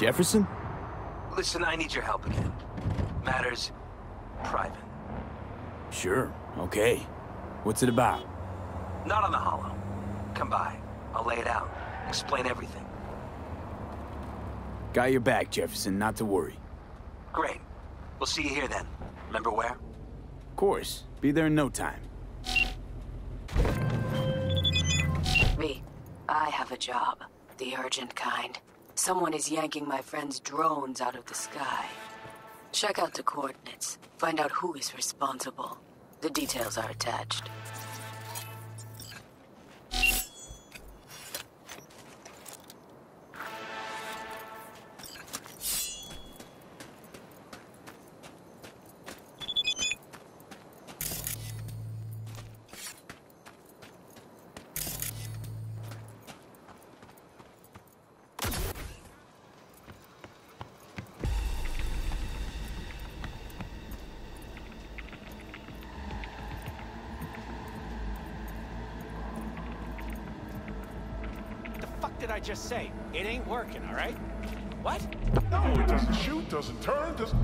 Jefferson? Listen, I need your help again. Matters private. Sure, okay. What's it about? Not on the holo. Come by. I'll lay it out. Explain everything. Got your back, Jefferson, not to worry. Great. We'll see you here then. Remember where? Of course. Be there in no time. V, I have a job. The urgent kind. Someone is yanking my friend's drones out of the sky. Check out the coordinates. Find out who is responsible. The details are attached. Did I just say? It ain't working, all right? What? No, it doesn't shoot, doesn't turn, doesn't...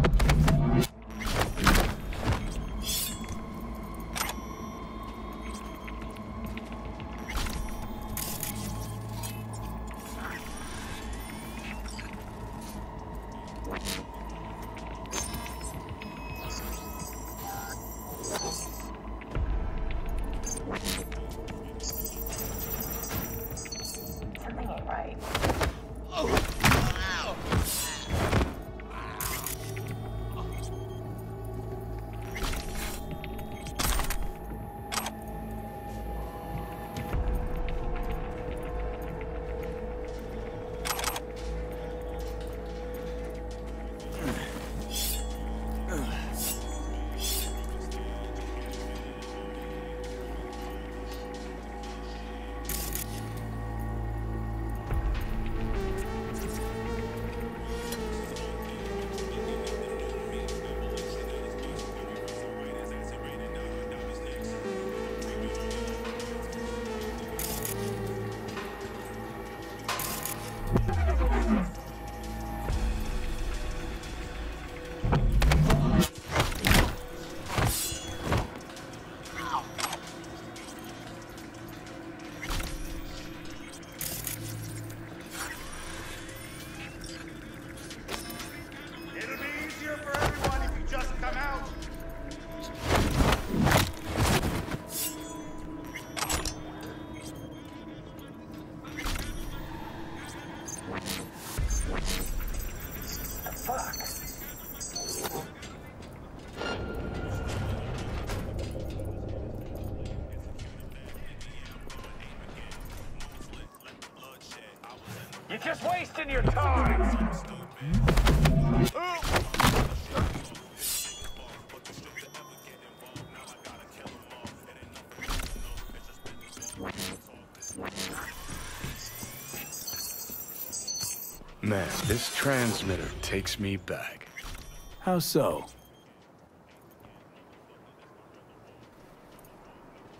You're just wasting your time! Man, this transmitter takes me back. How so?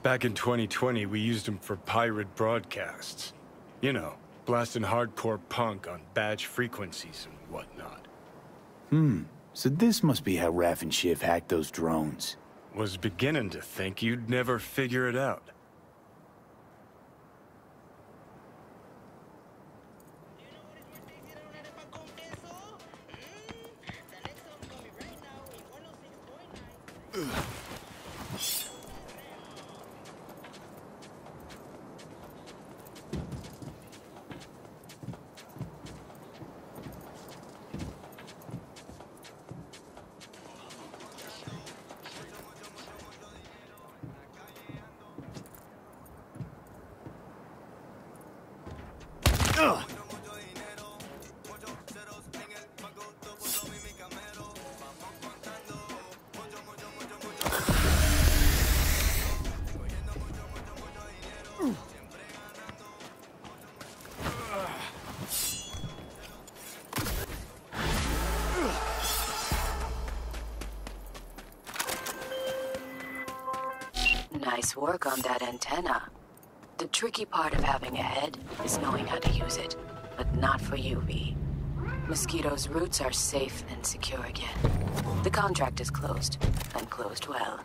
Back in 2020, we used them for pirate broadcasts. You know, blasting hardcore punk on badge frequencies and whatnot. So this must be how Raff and Shiv hacked those drones. Was beginning to think you'd never figure it out. Nice work on that antenna. The tricky part of having a head is knowing how to use it, but not for you, V. Mosquito's roots are safe and secure again. The contract is closed, and closed well.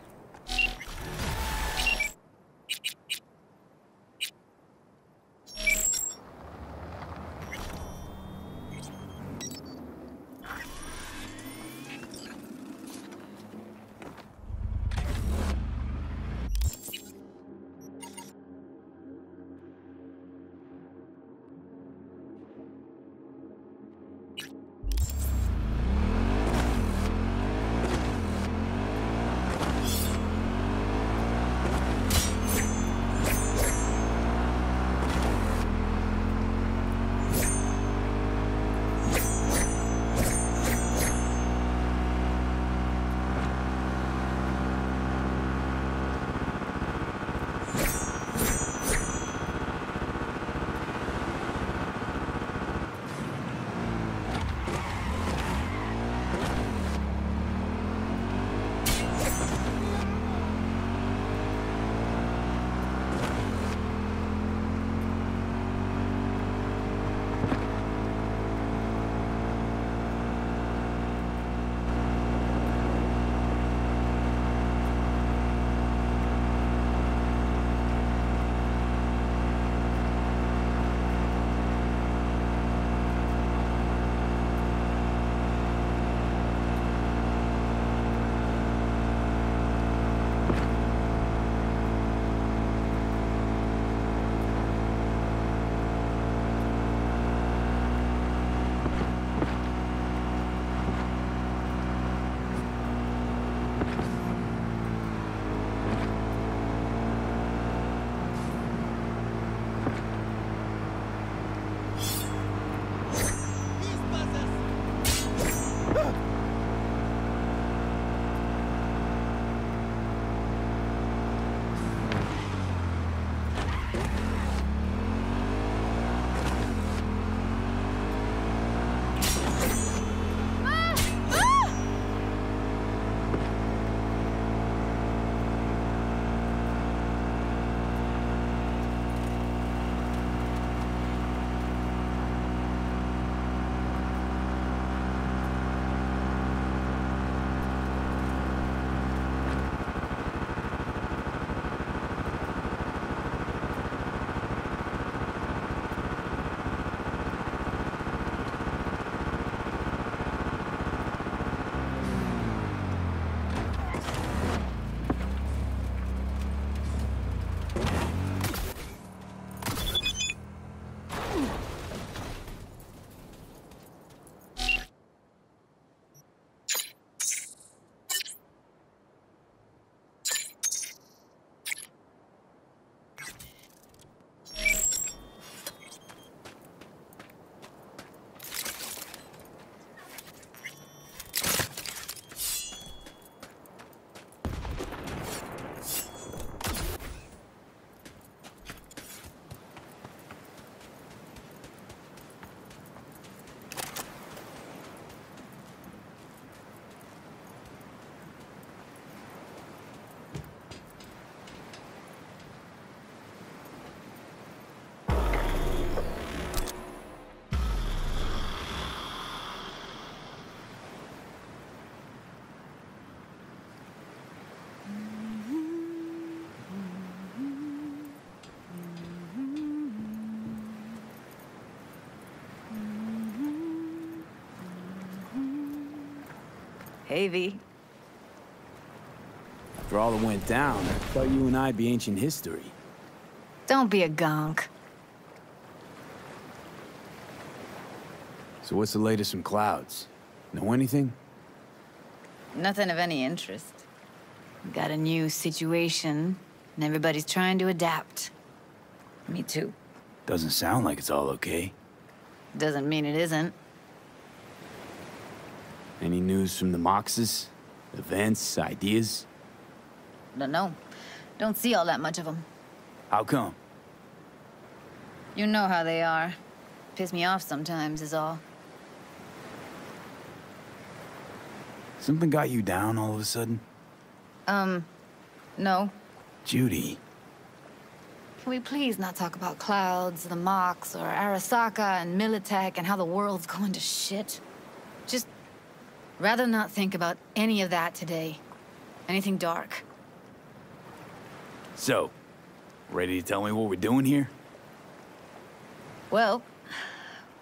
Hey, V. After all that went down, I thought you and I'd be ancient history. Don't be a gonk. So what's the latest from Clouds? Know anything? Nothing of any interest. Got a new situation, and everybody's trying to adapt. Me too. Doesn't sound like it's all okay. Doesn't mean it isn't. Any news from the Moxes? Events, ideas? Don't know. Don't see all that much of them. How come? You know how they are. Piss me off sometimes is all. Something got you down all of a sudden? No. Judy. Can we please not talk about clouds, the Mox, or Arasaka and Militech and how the world's going to shit? Just rather not think about any of that today. Anything dark. So, ready to tell me what we're doing here? Well,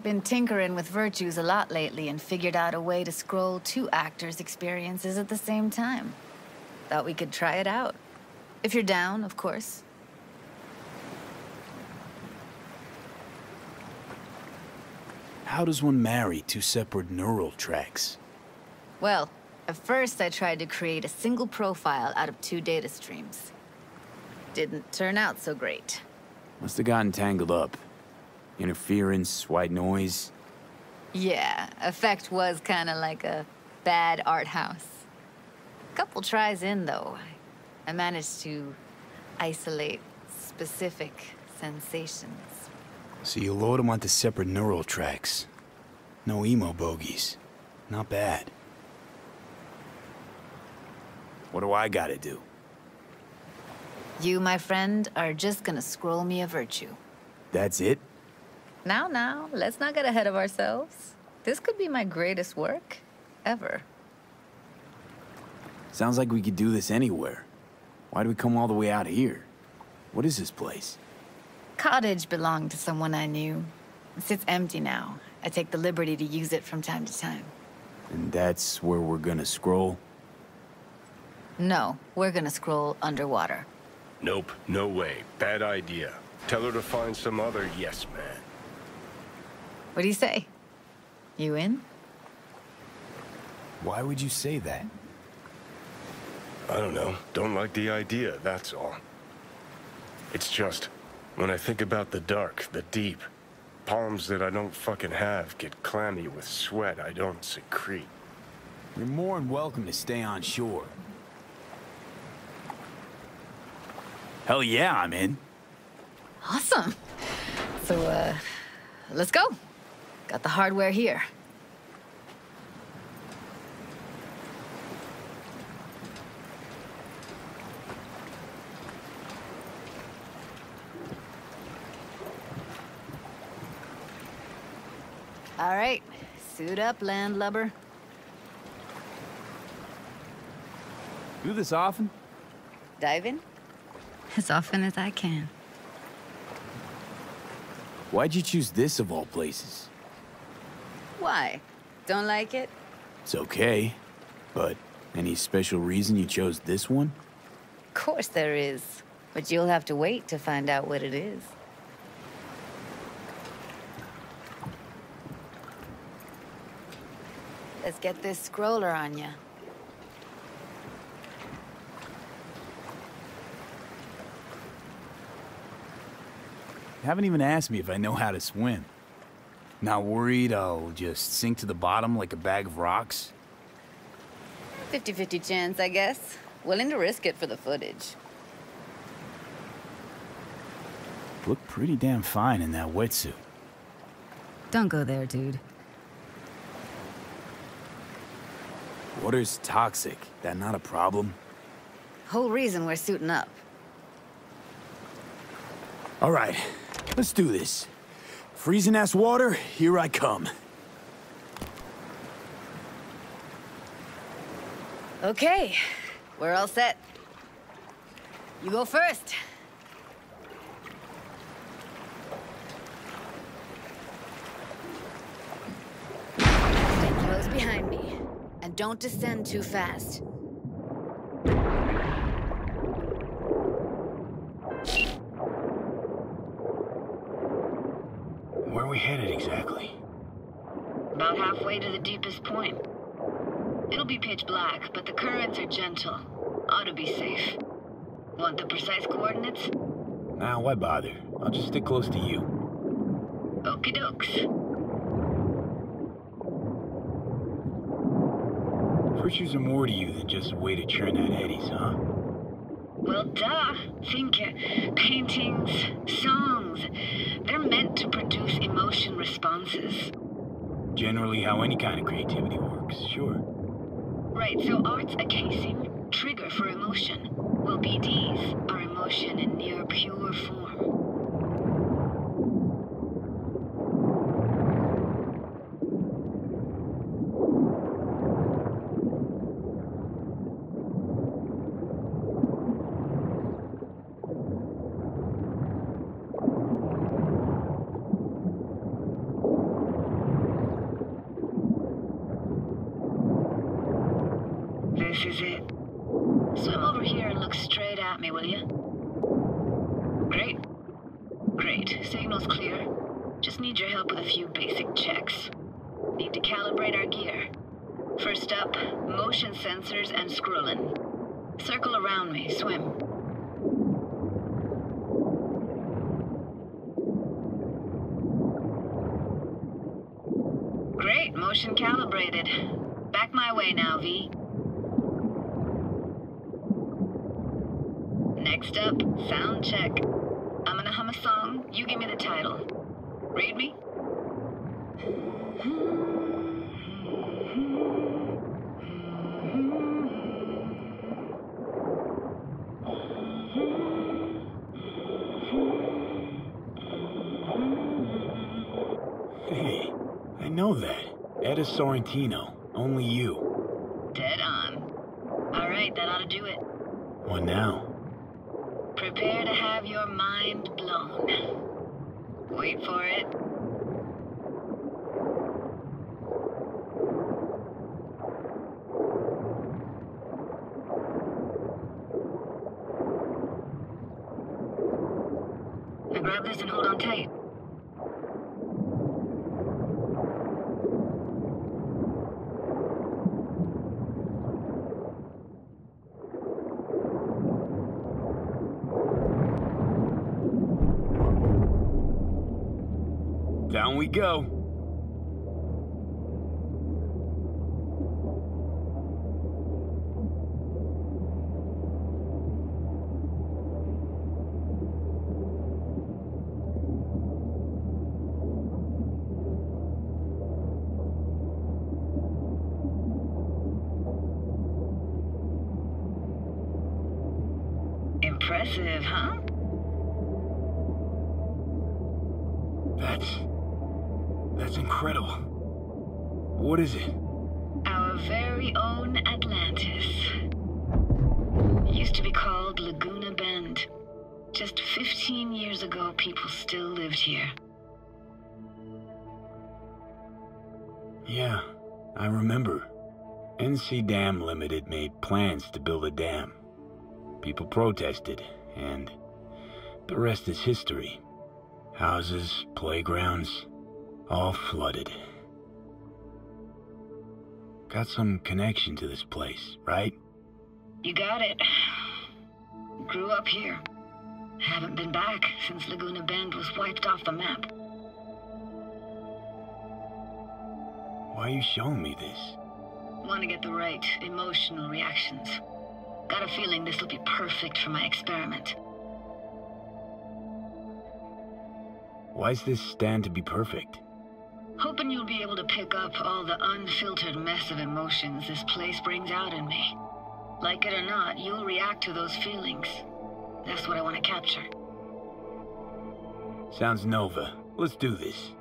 been tinkering with virtues a lot lately and figured out a way to scroll two actors' experiences at the same time. Thought we could try it out. If you're down, of course. How does one marry two separate neural tracks? Well, at first I tried to create a single profile out of two data streams. Didn't turn out so great. Must have gotten tangled up. Interference, white noise. Yeah, effect was kinda like a bad art house. Couple tries in, though, I managed to isolate specific sensations. So you load them onto separate neural tracks. No emo bogies. Not bad. What do I gotta do? You, my friend, are just gonna scroll me a virtue. That's it? Now, let's not get ahead of ourselves. This could be my greatest work ever. Sounds like we could do this anywhere. Why'd we come all the way out here? What is this place? Cottage belonged to someone I knew. It sits empty now. I take the liberty to use it from time to time. And that's where we're gonna scroll? No, we're gonna scroll underwater. Nope, no way. Bad idea. Tell her to find some other yes man. What do you say? You in? Why would you say that? I don't know. Don't like the idea, that's all. It's just, when I think about the dark, the deep, palms that I don't fucking have get clammy with sweat I don't secrete. You're more than welcome to stay on shore. Hell yeah, I'm in. Awesome. So, let's go. Got the hardware here. All right, suit up, landlubber. Do this often? Dive in? As often as I can. Why'd you choose this of all places? Why? Don't like it? It's okay, but any special reason you chose this one? Of course there is. But you'll have to wait to find out what it is. Let's get this scroller on ya. You haven't even asked me if I know how to swim. Not worried I'll just sink to the bottom like a bag of rocks? 50-50 chance, I guess. Willing to risk it for the footage. Look pretty damn fine in that wetsuit. Don't go there, dude. Water's toxic. That not a problem? Whole reason we're suiting up. All right, let's do this. Freezing-ass water, here I come. Okay, we're all set. You go first. Stay close behind me, and don't descend too fast. Where are we headed exactly? About halfway to the deepest point. It'll be pitch black, but the currents are gentle. Ought to be safe. Want the precise coordinates? Nah, why bother? I'll just stick close to you. Okie dokes. Virtues are more to you than just a way to churn out eddies, huh? Well, duh. Think paintings, songs. They're meant to produce emotion responses. Generally how any kind of creativity works, sure. Right, so art's a casing, trigger for emotion. Well, BDs are emotion. emotion in near pure form. This is it. Swim over here and look straight at me, will you? Great. Great. Signal's clear. Just need your help with a few basic checks. Need to calibrate our gear. First up, motion sensors and scrolling. Circle around me. Swim. Great. Motion calibrated. Back my way now, V. Next up, sound check. I'm gonna hum a song. You give me the title. Read me? Hey, I know that. Etta Sorrentino. Only you. Dead on. All right, that ought to do it. What now? Prepare to have your mind blown. Wait for it. Now grab this and hold on tight. Down we go. Impressive, huh? That's incredible. What is it? Our very own Atlantis. Used to be called Laguna Bend. Just 15 years ago, people still lived here. Yeah, I remember. NC Dam Limited made plans to build a dam. People protested, and the rest is history. Houses, playgrounds, all flooded. Got some connection to this place, right? You got it. Grew up here. Haven't been back since Laguna Bend was wiped off the map. Why are you showing me this? Want to get the right emotional reactions. Got a feeling this will be perfect for my experiment. Why's this stand to be perfect? Hoping you'll be able to pick up all the unfiltered mess of emotions this place brings out in me. Like it or not, you'll react to those feelings. That's what I want to capture. Sounds Nova. Let's do this.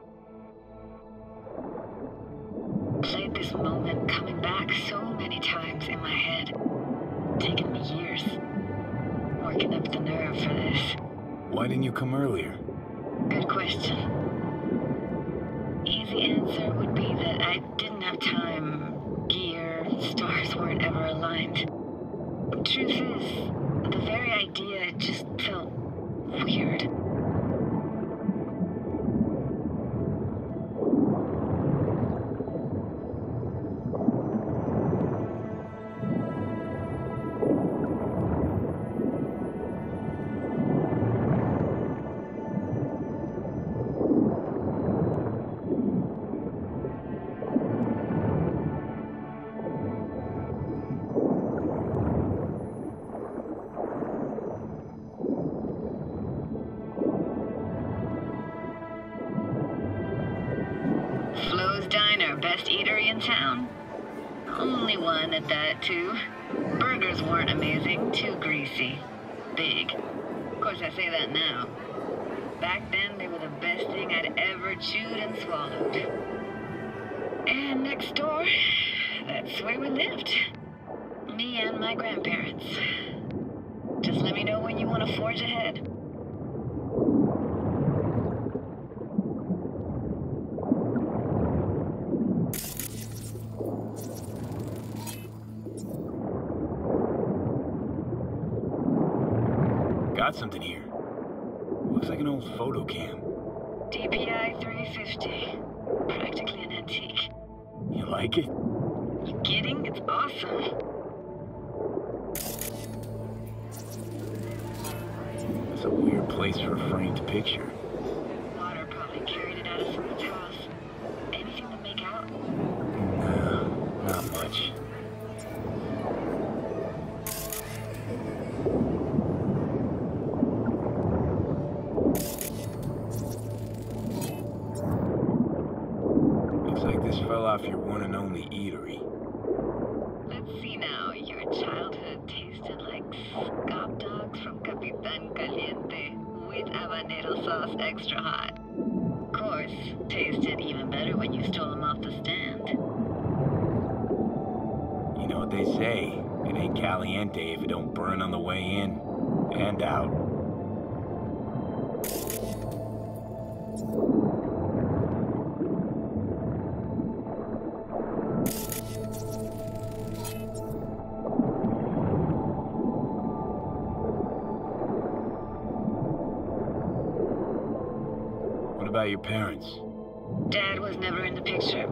Played this moment coming back so many times in my head. Taken me years. Working up the nerve for this. Why didn't you come earlier? Good question. Easy answer would be that I didn't have time. Gear, stars weren't ever aligned. Truth is, the very idea just felt weird. Flo's Diner, best eatery in town. Only one at that, too. Burgers weren't amazing, too greasy. big. Of course, I say that now. Back then, they were the best thing I'd ever chewed and swallowed. And next door, that's where we lived. Me and my grandparents. Just let me know when you want to forge ahead. Got something here. Looks like an old photo cam. DPI 350. Practically an antique. You like it? You kidding? It's awesome. It's a weird place for a framed picture. Water probably carried it out of someone's house. Anything to make out? No, not much. Looks like this fell off your one and only eatery. Let's see now. Your childhood tasted like scop dogs from Capitan Caliente with habanero sauce extra hot. Of course, tasted even better when you stole them off the stand. You know what they say, it ain't caliente if it don't burn on the way in and out. What about your parents? Dad was never in the picture.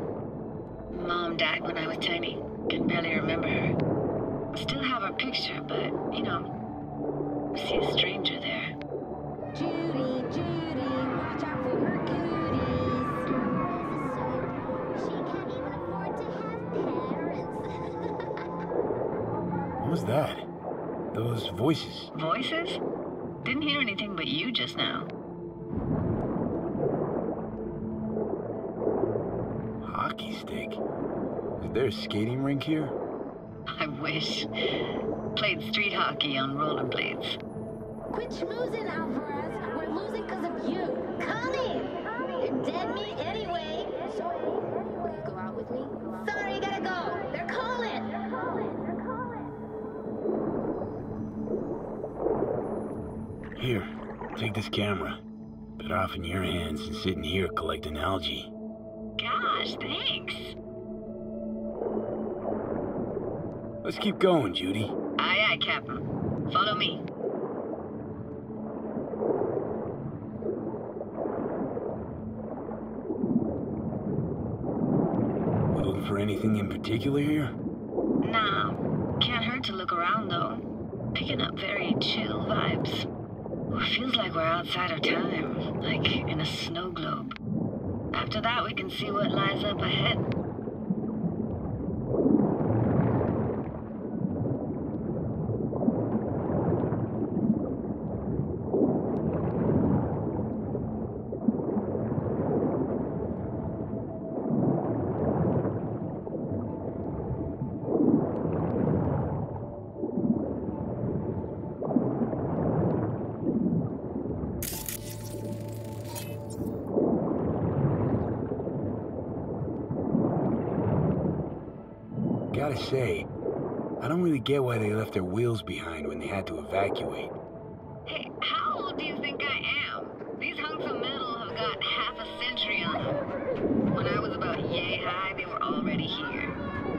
Mom died when I was tiny. Can barely remember her. Still have her picture, but, you know, see a stranger there. Judy, Judy, watch out for her cooties. She can't even afford to have parents. What was that? Those voices. Voices? Didn't hear anything but you just now. Hockey stick? Is there a skating rink here? I wish. Played street hockey on rollerblades. Quit schmoozing, Alvarez. We're losing because of you. Come in. You're dead meat anyway. Sorry. Will you go out with me? Sorry, gotta go. They're calling. Here, take this camera. Better off in your hands than sitting here collecting algae. Gosh, thanks. Let's keep going, Judy. Aye, aye, Captain. Follow me. You looking for anything in particular here? Nah, can't hurt to look around though. Picking up very chill vibes. Feels like we're outside of time, like in a snow globe. After that, we can see what lies up ahead. Gotta say, I don't really get why they left their wheels behind when they had to evacuate. Hey, how old do you think I am? These hunks of metal have got half a century on them. When I was about yay high, they were already here.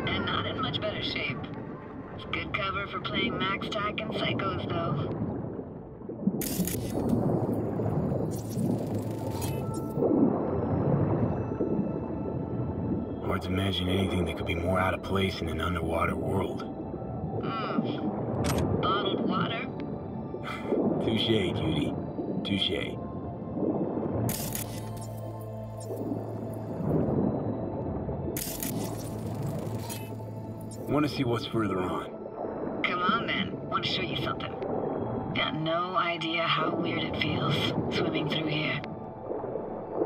And not in much better shape. It's good cover for playing Max Tack and Psychos, though. Hard to imagine anything that could be more out of place in an underwater world. Bottled water? Touché, Judy. Touché. Want to see what's further on? Come on, then. Want to show you something. Got no idea how weird it feels, swimming through here.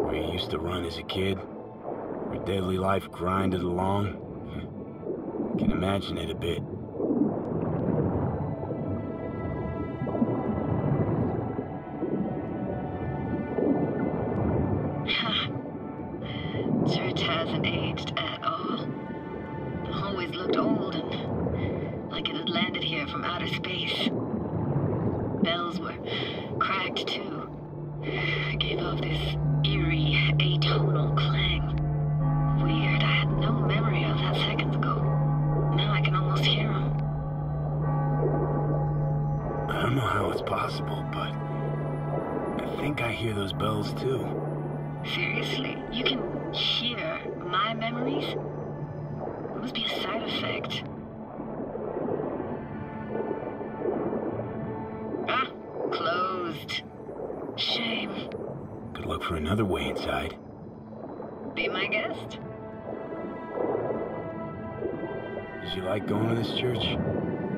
Where you used to run as a kid? Where daily life grinded along? Can imagine it a bit. were cracked too. I gave off this eerie, atonal clang. Weird, I had no memory of that seconds ago. Now I can almost hear them. I don't know how it's possible, but I think I hear those bells too. Seriously? You can hear my memories? It must be a side effect. Ah, closed. Shame. Could look for another way inside. Be my guest. Did you like going to this church?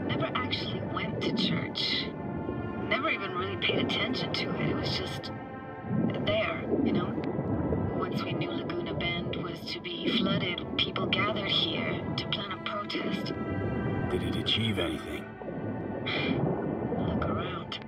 Never actually went to church. Never even really paid attention to it. It was just there, you know? Once we knew Laguna Bend was to be flooded, people gathered here to plan a protest. Did it achieve anything? Look around.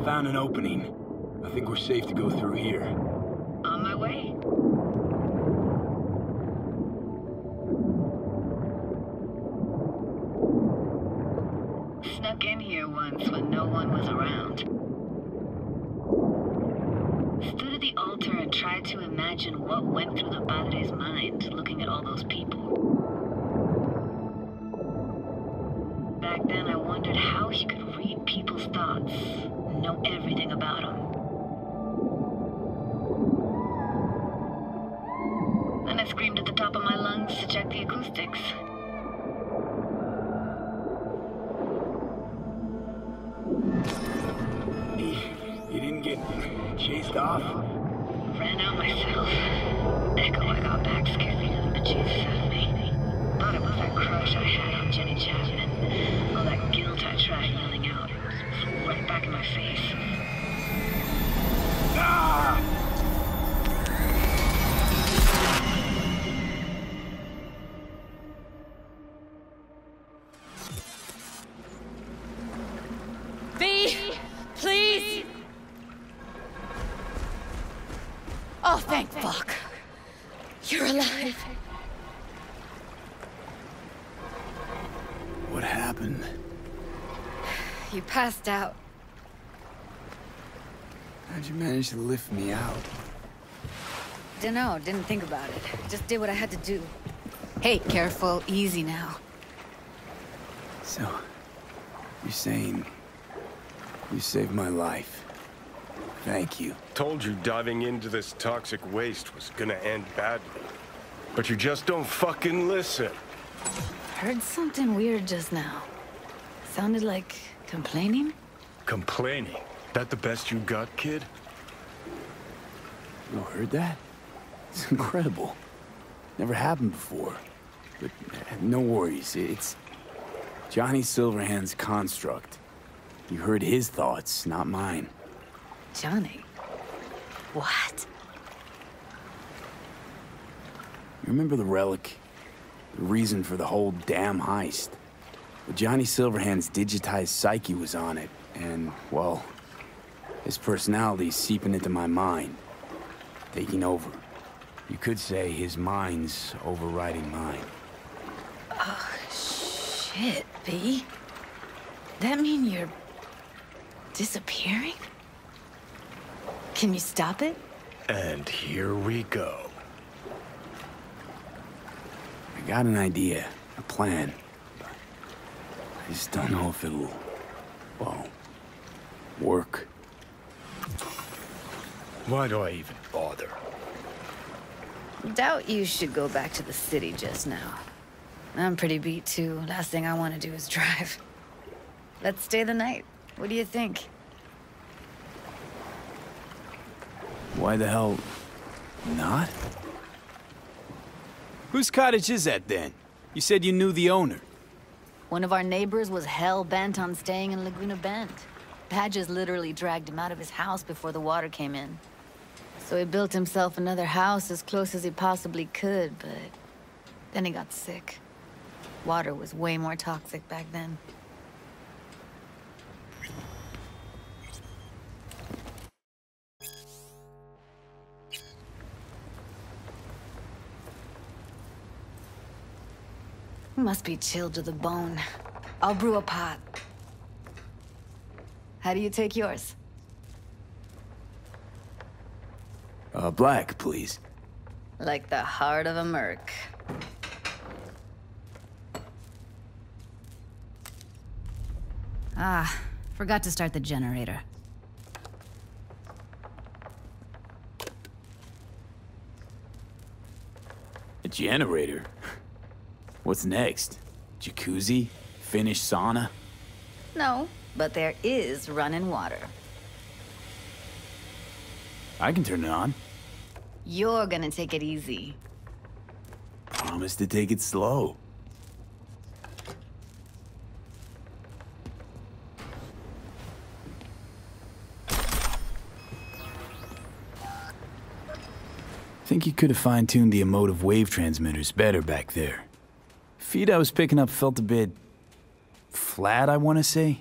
Found an opening. I think we're safe to go through here. On my way. Snuck in here once when no one was around. Stood at the altar and tried to imagine what went through the Padre's mind looking at all those people. Back then I wondered how he could read people's thoughts. Know everything about him. Then I screamed at the top of my lungs to check the acoustics. You didn't get chased off? Ran out myself. Echo I got back scared me to the bejesus out of me. Thought it was that crush I had on Jenny Chapman. All that guilt I tried yelling out. Flew right back in my face. Ah! V! Please! Oh, thank fuck. You're alive. What happened? You passed out. How'd you manage to lift me out? Dunno, didn't think about it. Just did what I had to do. Hey, careful, easy now. So, you're saying you saved my life. Thank you. Told you diving into this toxic waste was gonna end badly. But you just don't fucking listen. Heard something weird just now. Sounded like complaining? Complaining? That the best you got, kid? You heard that? It's incredible. Never happened before. But no worries, it's Johnny Silverhand's construct. You heard his thoughts, not mine. Johnny? What? You remember the relic? The reason for the whole damn heist? Well, Johnny Silverhand's digitized psyche was on it, and, well, his personality's seeping into my mind, taking over. You could say his mind's overriding mine. Oh, shit, B. That mean you're disappearing? Can you stop it? And here we go. I got an idea, a plan. But I just don't know if it'll, well, work. Why do I even bother? Doubt you should go back to the city just now. I'm pretty beat too. Last thing I want to do is drive. Let's stay the night. What do you think? Why the hell not? Whose cottage is that then? You said you knew the owner. One of our neighbors was hell-bent on staying in Laguna Bend. Badges literally dragged him out of his house before the water came in. So he built himself another house as close as he possibly could, but then he got sick. Water was way more toxic back then. Must be chilled to the bone. I'll brew a pot. How do you take yours? Black, please. Like the heart of a merc. Ah, forgot to start the generator. A generator? What's next? Jacuzzi? Finnish sauna? No, but there is running water. I can turn it on. You're gonna take it easy. Promise to take it slow. Think you could have fine-tuned the emotive wave transmitters better back there. Feed I was picking up felt a bit flat, I want to say.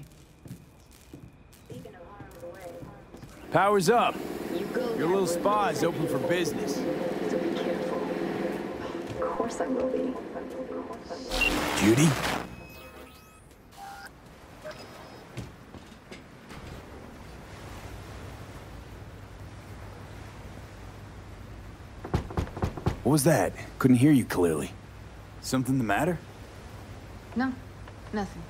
Power's up. Your little spa is open for business. So be careful. Of course I will be. Judy? What was that? Couldn't hear you clearly. Something the matter? No, nothing.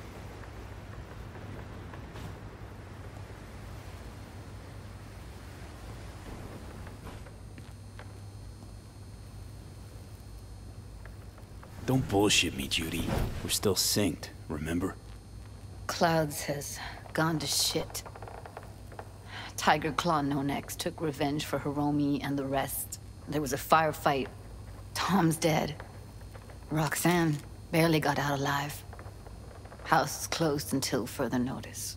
Don't bullshit me, Judy. We're still synced, remember? Clouds has gone to shit. Tiger Claw No Next took revenge for Hiromi and the rest. There was a firefight. Tom's dead. Roxanne barely got out alive. House is closed until further notice.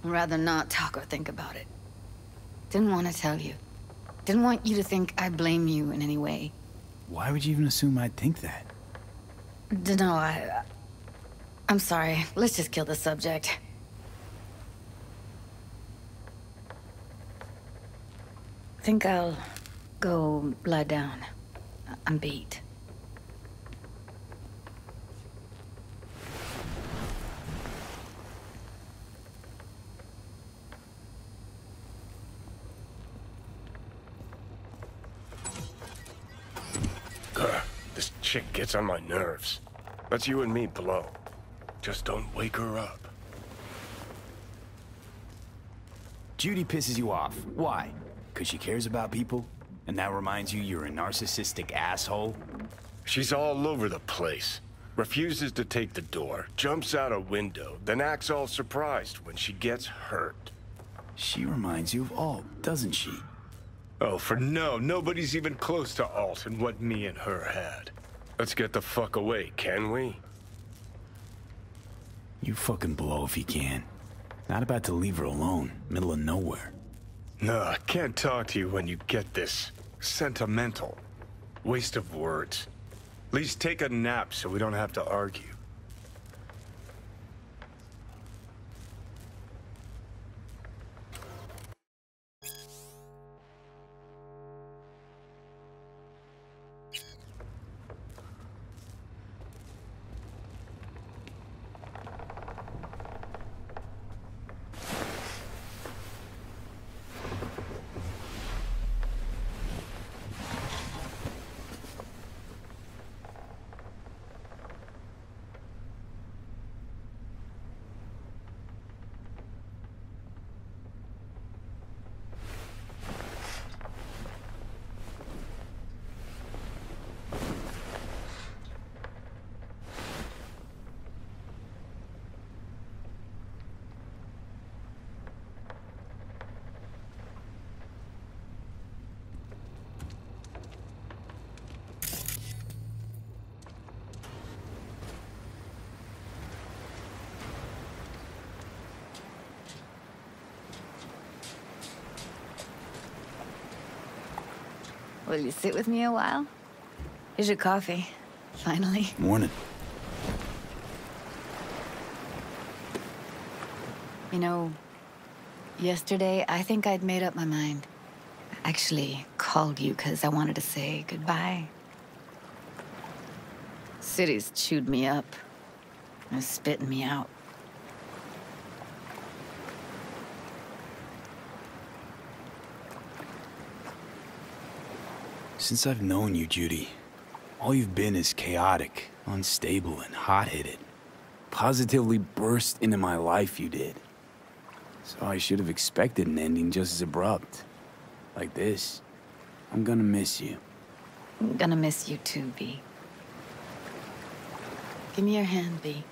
I'd rather not talk or think about it. Didn't want to tell you. Didn't want you to think I blame you in any way. Why would you even assume I'd think that? Dunno, I'm sorry. Let's just kill the subject. Think I'll go lie down. I'm beat. This chick gets on my nerves. That's you and me below. Just don't wake her up. Judy pisses you off. Why? Because she cares about people? And that reminds you you're a narcissistic asshole? She's all over the place. Refuses to take the door, jumps out a window, then acts all surprised when she gets hurt. She reminds you of Alt, doesn't she? Oh, for no, nobody's even close to Alt and what me and her had. Let's get the fuck away, can we? You fucking blow if you can. Not about to leave her alone, middle of nowhere. No, I can't talk to you when you get this sentimental. Waste of words. At least take a nap so we don't have to argue. Will you sit with me a while? Here's your coffee. Finally. Morning. You know, yesterday, I think I'd made up my mind. I actually called you because I wanted to say goodbye. City's chewed me up. And spitting me out. Since I've known you, Judy, all you've been is chaotic, unstable, and hot-headed. Positively burst into my life, you did. So I should have expected an ending just as abrupt. Like this. I'm gonna miss you. I'm gonna miss you too, V. Give me your hand, V.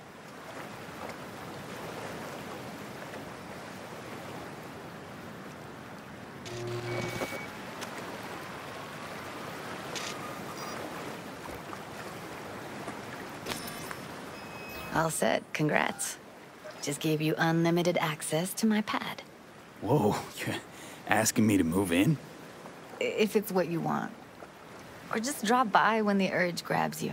All set. Congrats. Just gave you unlimited access to my pad. Whoa, you're asking me to move in? If it's what you want. Or just drop by when the urge grabs you.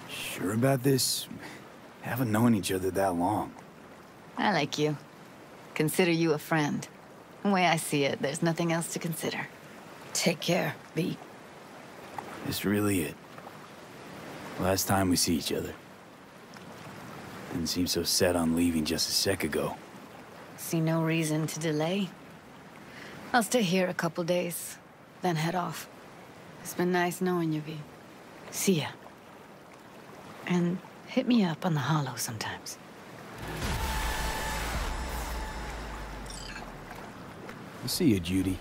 Sure about this? Haven't known each other that long. I like you. Consider you a friend. The way I see it, there's nothing else to consider. Take care, V. This really it. Last time we see each other. Didn't seem so set on leaving just a sec ago. See no reason to delay. I'll stay here a couple days, then head off. It's been nice knowing you, V. See ya. And hit me up on the holo sometimes. I'll see you, Judy.